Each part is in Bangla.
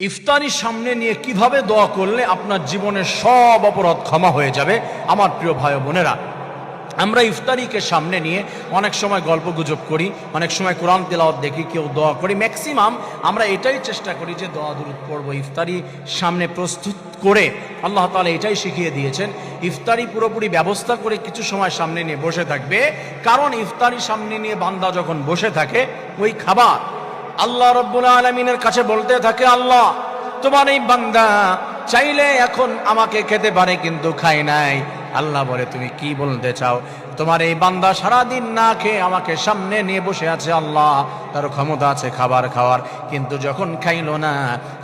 ইফতারি সামনে নিয়ে কিভাবে দোয়া করলে আপনার জীবনের সব অপরাধ ক্ষমা হয়ে যাবে। আমার প্রিয় ভাই বোনেরা, আমরা ইফতারিকে সামনে নিয়ে অনেক সময় গল্পগুজব করি, অনেক সময় কোরআন তেলাওয়াত দেখি, কেউ দোয়া করি। ম্যাক্সিমাম আমরা এটাই চেষ্টা করি যে দোয়া দুরূদ পড়বো ইফতারি সামনে প্রস্তুত করে। আল্লাহ তাআলা এটাই শিখিয়ে দিয়েছেন, ইফতারি পুরোপুরি ব্যবস্থা করে কিছু সময় সামনে নিয়ে বসে থাকবে। কারণ ইফতারি সামনে নিয়ে বান্দা যখন বসে থাকে, ওই খাবার আল্লাহ রাব্বুল আলামিনের কাছে বলতে থাকে, আল্লাহ তোমার এই বান্দা চাইলে এখন আমাকে খেতে পারে কিন্তু খায় নাই। আল্লাহ বলে, তুমি কি বলতে চাও? তোমার এই বান্দা সারাদিন না খেয়ে আমাকে সামনে নিয়ে বসে আছে, আল্লাহ তার ক্ষমতা আছে খাবার খাওয়ার, কিন্তু যখন খাইলো না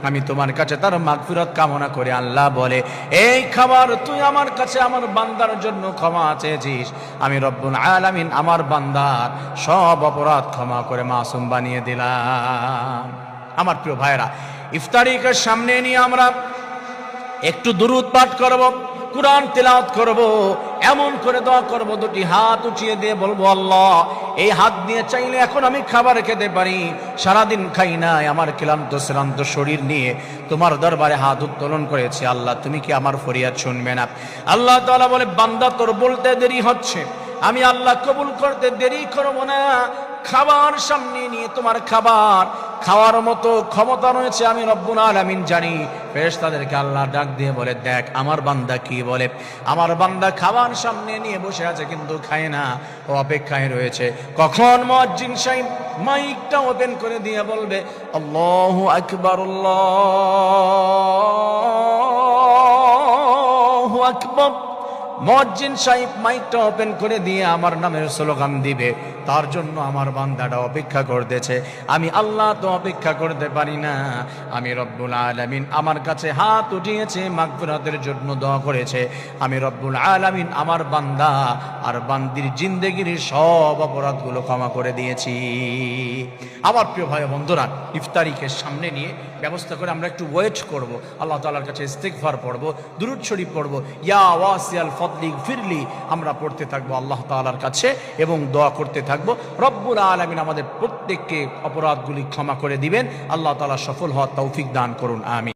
আমি তোমার কাছে তার মাগফিরাত কামনা করে আল্লাহ বলে, এই খাবার তুই আমার কাছে আমার বান্দার জন্য ক্ষমা চেয়েছিস, আমি রব্বুল আলামিন আমার বান্দার সব অপরাধ ক্ষমা করে মাসুম বানিয়ে দিলাম। আমার প্রিয় ভাইরা, ইফতারিকে সামনে নিয়ে আমরা একটু দুরূদ পাঠ করব, কুরআন তেলাওয়াত করব, এমন করে দোয়া করব, দুটি হাত উঠিয়ে দিয়ে বলবো, আল্লাহ এই হাত দিয়ে চাইলে এখন আমি খাবার খেতে পারি, সারাদিন খাই নাই, আমার ক্লান্ত শ্রান্ত শরীর নিয়ে তোমার দরবারে হাত উত্তোলন করেছি, আল্লাহ তুমি কি আমার ফরিয়াদ শুনবে না? আল্লাহ তাআলা বলে, বান্দা তোর বলতে দেরি হচ্ছে, আমি আল্লাহ কবুল করতে দেরি করব না। খাবার সামনে নিয়ে তোমার খাবার খাওয়ার মতো ক্ষমতা রয়েছে আমি রব্বুল আলামিন জানি। ফেরেশতাদেরকে আল্লাহ ডাক দিয়ে বলে, দেখ আমার বান্দা কি বলে, আমার বান্দা খাবার সামনে নিয়ে বসে আছে কিন্তু খায় না, ও অপেক্ষায় রয়েছে কখন মুয়াজ্জিন সাহেব মাইকটা ওপেন করে দিয়ে বলবে, আল্লাহু আকবার আল্লাহু আকবার। মুয়াজ্জিন সাহেব মাইকটা ওপেন করে দিয়ে আমার নামের স্লোগান দিবে, তার জন্য আমার বান্দাটা অপেক্ষা করতেছে। আমি আল্লাহ তো অপেক্ষা করতে পারি না, আমি রব্বুল আলামিন আমার কাছে হাত উঠিয়েছে, মাগফিরাতের জন্য দোয়া করেছে, আমি রব্বুল আলামিন আমার বান্দা আর বান্দির জিন্দেগির সব অপরাধগুলো ক্ষমা করে দিয়েছি। আমার প্রিয় ভাই বন্ধুরা, ইফতারিকে সামনে নিয়ে ব্যবস্থা করে আমরা একটু ওয়েট করব, আল্লাহ তাআলার কাছে ইস্তিগফার পড়ব, দুরূদ শরীফ পড়ব, ইয়া ওয়াসিয়াল ফদলি ফিরলি আমরা পড়তে থাকবো আল্লাহ তাআলার কাছে এবং দোয়া করতে থাকবো। রব্বুল আলামিন আমাদের প্রত্যেককে অপরাধগুলি ক্ষমা করে দিবেন। আল্লাহ তাআলা সফল হওয়ার তৌফিক দান করুন, আমিন।